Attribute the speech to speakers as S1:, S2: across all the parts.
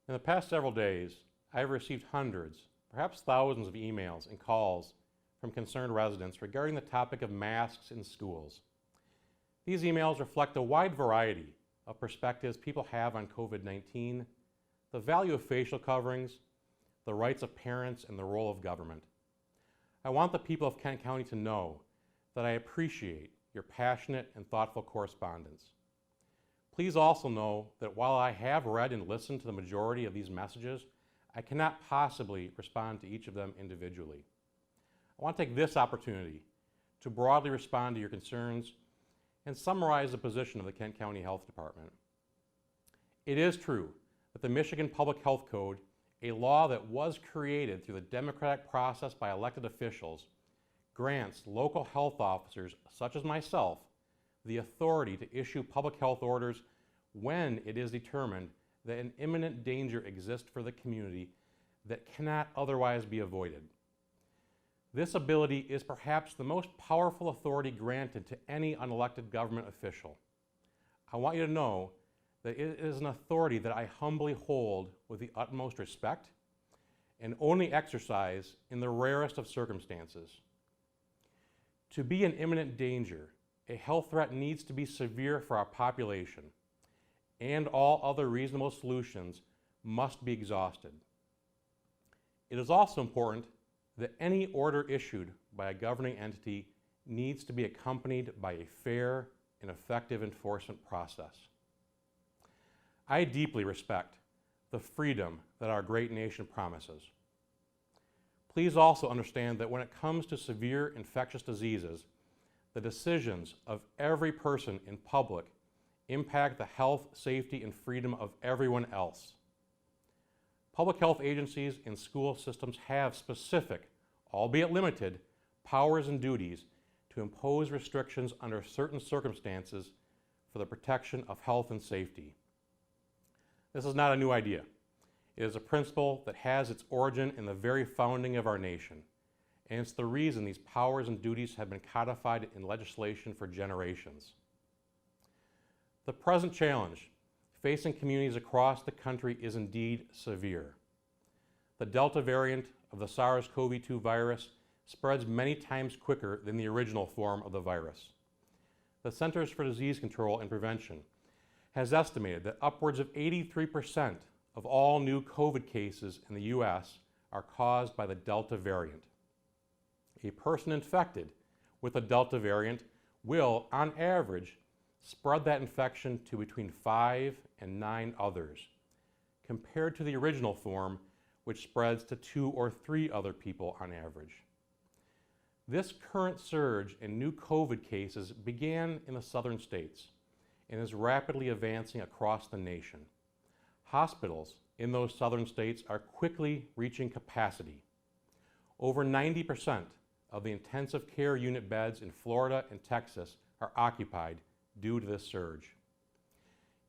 S1: In the past several days, I have received hundreds, perhaps thousands of emails and calls from concerned residents regarding the topic of masks in schools. These emails reflect a wide variety of perspectives people have on COVID-19, the value of facial coverings, the rights of parents, and the role of government. I want the people of Kent County to know that I appreciate your passionate and thoughtful correspondence. Please also know that while I have read and listened to the majority of these messages, I cannot possibly respond to each of them individually. I want to take this opportunity to broadly respond to your concerns and summarize the position of the Kent County Health Department. It is true that the Michigan Public Health Code, a law that was created through the democratic process by elected officials, grants local health officers, such as myself, the authority to issue public health orders when it is determined that an imminent danger exists for the community that cannot otherwise be avoided. This ability is perhaps the most powerful authority granted to any unelected government official. I want you to know that it is an authority that I humbly hold with the utmost respect and only exercise in the rarest of circumstances. To be in imminent danger, a health threat needs to be severe for our population, and all other reasonable solutions must be exhausted. It is also important that any order issued by a governing entity needs to be accompanied by a fair and effective enforcement process. I deeply respect the freedom that our great nation promises. Please also understand that when it comes to severe infectious diseases, the decisions of every person in public impact the health, safety, and freedom of everyone else. Public health agencies and school systems have specific, albeit limited, powers and duties to impose restrictions under certain circumstances for the protection of health and safety. This is not a new idea. It is a principle that has its origin in the very founding of our nation, and it's the reason these powers and duties have been codified in legislation for generations. The present challenge facing communities across the country is indeed severe. The Delta variant of the SARS-CoV-2 virus spreads many times quicker than the original form of the virus. The Centers for Disease Control and Prevention has estimated that upwards of 83% of all new COVID cases in the U.S. are caused by the Delta variant. A person infected with the Delta variant will, on average, spread that infection to between 5 and 9 others, compared to the original form, which spreads to 2 or 3 other people on average. This current surge in new COVID cases began in the southern states and is rapidly advancing across the nation. Hospitals in those southern states are quickly reaching capacity. Over 90% of the intensive care unit beds in Florida and Texas are occupied due to this surge.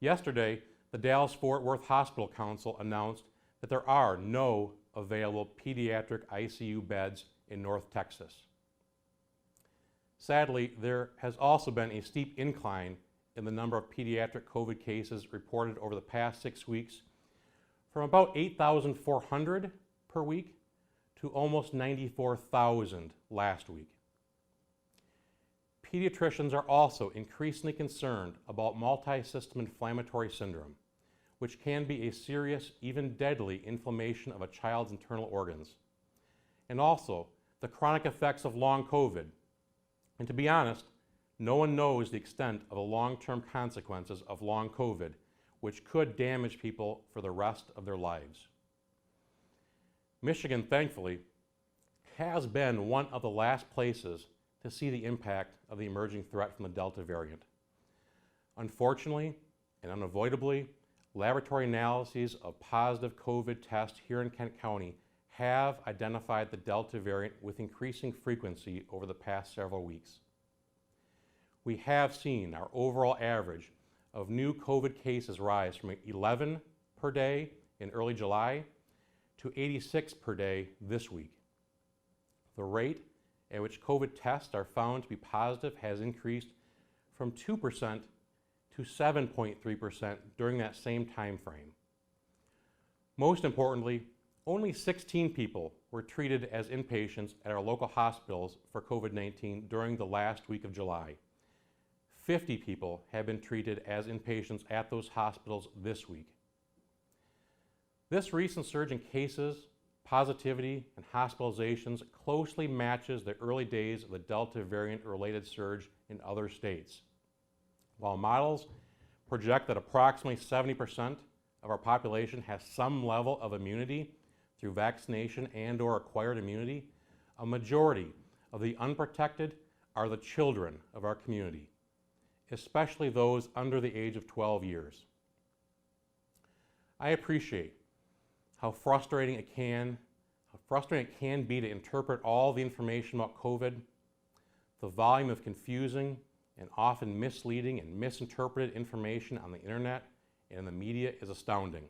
S1: Yesterday, the Dallas-Fort Worth Hospital Council announced that there are no available pediatric ICU beds in North Texas. Sadly, there has also been a steep incline in the number of pediatric COVID cases reported over the past 6 weeks, from about 8,400 per week to almost 94,000 last week. Pediatricians are also increasingly concerned about multi-system inflammatory syndrome, which can be a serious, even deadly inflammation of a child's internal organs, and also the chronic effects of long COVID. And to be honest, no one knows the extent of the long-term consequences of long COVID, which could damage people for the rest of their lives. Michigan, thankfully, has been one of the last places to see the impact of the emerging threat from the Delta variant. Unfortunately and unavoidably, laboratory analyses of positive COVID tests here in Kent County have identified the Delta variant with increasing frequency over the past several weeks. We have seen our overall average of new COVID cases rise from 11 per day in early July to 86 per day this week. The rate at which COVID tests are found to be positive has increased from 2% to 7.3% during that same time frame. Most importantly, only 16 people were treated as inpatients at our local hospitals for COVID-19 during the last week of July. 50 people have been treated as inpatients at those hospitals this week. This recent surge in cases, positivity, and hospitalizations closely matches the early days of the Delta variant-related surge in other states. While models project that approximately 70% of our population has some level of immunity through vaccination and/or acquired immunity, a majority of the unprotected are the children of our community, especially those under the age of 12 years. I appreciate how frustrating it can be to interpret all the information about COVID. The volume of confusing and often misleading and misinterpreted information on the internet and in the media is astounding.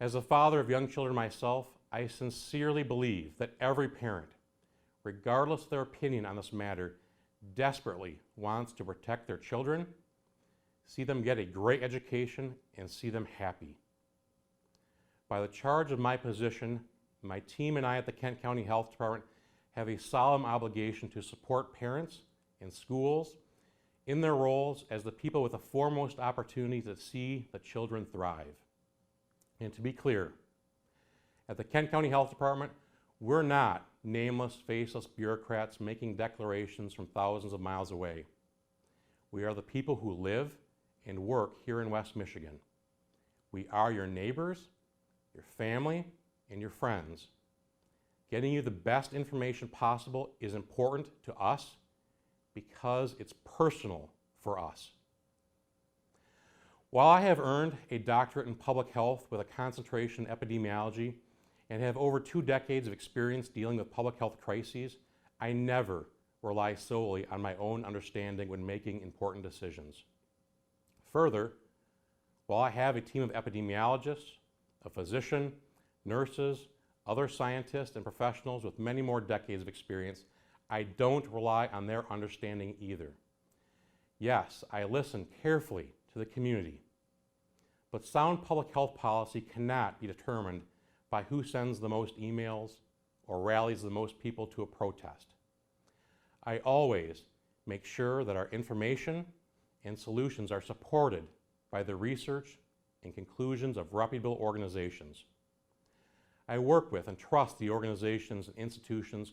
S1: As a father of young children myself, I sincerely believe that every parent, regardless of their opinion on this matter, desperately wants to protect their children, see them get a great education, and see them happy. By the charge of my position, my team and I at the Kent County Health Department have a solemn obligation to support parents and schools in their roles as the people with the foremost opportunity to see the children thrive. And to be clear, at the Kent County Health Department, we're not nameless, faceless bureaucrats making declarations from thousands of miles away. We are the people who live and work here in West Michigan. We are your neighbors, your family, and your friends. Getting you the best information possible is important to us because it's personal for us. While I have earned a doctorate in public health with a concentration in epidemiology and have over 2 decades of experience dealing with public health crises, I never rely solely on my own understanding when making important decisions. Further, while I have a team of epidemiologists, a physician, nurses, other scientists, and professionals with many more decades of experience, I don't rely on their understanding either. Yes, I listen carefully to the community, but sound public health policy cannot be determined by who sends the most emails or rallies the most people to a protest. I always make sure that our information and solutions are supported by the research and conclusions of reputable organizations. I work with and trust the organizations and institutions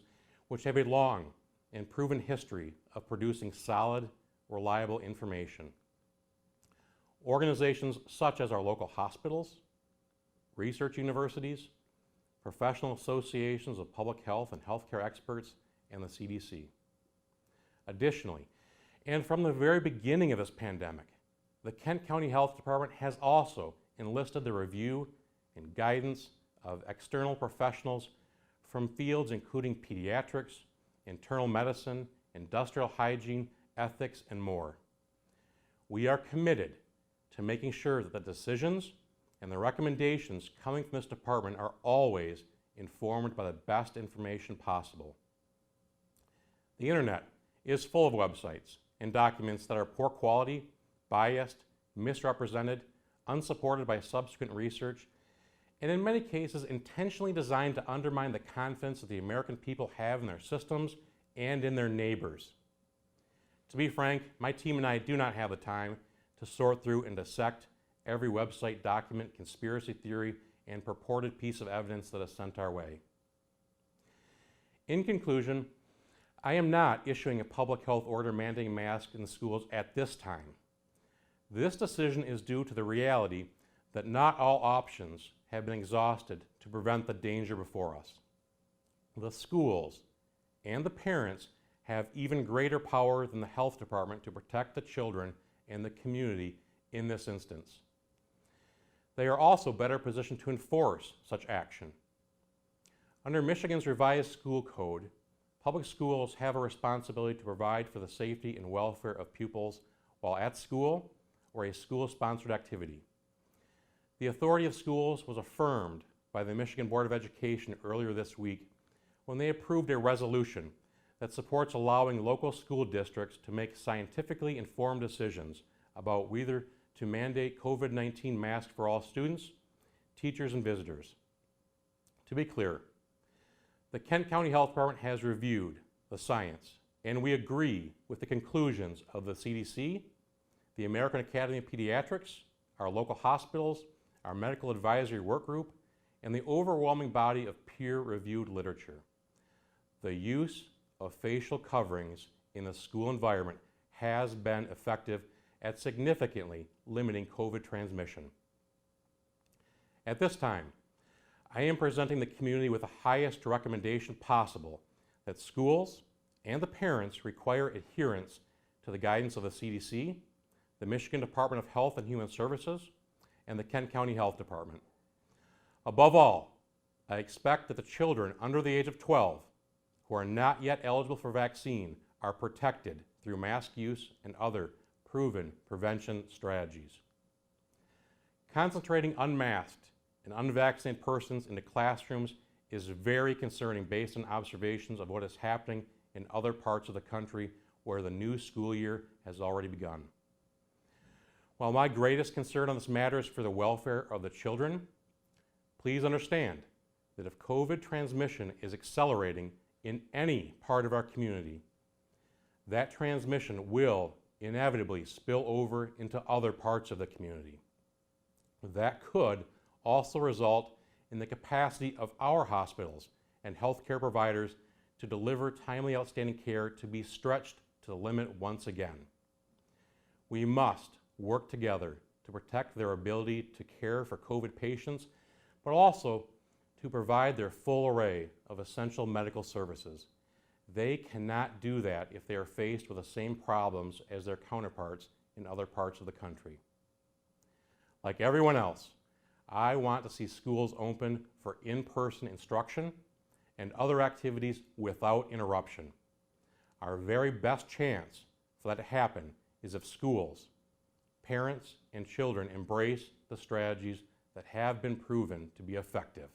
S1: which have a long and proven history of producing solid, reliable information. Organizations such as our local hospitals, research universities, professional associations of public health and healthcare experts, and the CDC. Additionally, and from the very beginning of this pandemic, the Kent County Health Department has also enlisted the review and guidance of external professionals from fields including pediatrics, internal medicine, industrial hygiene, ethics, and more. We are committed to making sure that the decisions and the recommendations coming from this department are always informed by the best information possible. The internet is full of websites and documents that are poor quality, biased, misrepresented, unsupported by subsequent research, and in many cases intentionally designed to undermine the confidence that the American people have in their systems and in their neighbors. To be frank, my team and I do not have the time to sort through and dissect every website, document, conspiracy theory, and purported piece of evidence that is sent our way. In conclusion, I am not issuing a public health order mandating masks in the schools at this time. This decision is due to the reality that not all options have been exhausted to prevent the danger before us. The schools and the parents have even greater power than the health department to protect the children and the community in this instance. They are also better positioned to enforce such action. Under Michigan's revised school code, public schools have a responsibility to provide for the safety and welfare of pupils while at school or a school-sponsored activity. The authority of schools was affirmed by the Michigan Board of Education earlier this week when they approved a resolution that supports allowing local school districts to make scientifically informed decisions about whether to mandate COVID-19 masks for all students, teachers, and visitors. To be clear, the Kent County Health Department has reviewed the science, and we agree with the conclusions of the CDC, the American Academy of Pediatrics, our local hospitals, our medical advisory work group, and the overwhelming body of peer-reviewed literature. The use of facial coverings in the school environment has been effective at significantly limiting COVID transmission. At this time, I am presenting the community with the highest recommendation possible that schools and the parents require adherence to the guidance of the CDC, the Michigan Department of Health and Human Services, and the Kent County Health Department. Above all, I expect that the children under the age of 12 who are not yet eligible for vaccine are protected through mask use and other proven prevention strategies. Concentrating unmasked and unvaccinated persons into classrooms is very concerning based on observations of what is happening in other parts of the country where the new school year has already begun. While my greatest concern on this matter is for the welfare of the children, please understand that if COVID transmission is accelerating in any part of our community, that transmission will inevitably spill over into other parts of the community. That could also result in the capacity of our hospitals and healthcare providers to deliver timely, outstanding care to be stretched to the limit once again. We must work together to protect their ability to care for COVID patients, but also to provide their full array of essential medical services. They cannot do that if they are faced with the same problems as their counterparts in other parts of the country. Like everyone else, I want to see schools open for in-person instruction and other activities without interruption. Our very best chance for that to happen is if schools, parents, and children embrace the strategies that have been proven to be effective.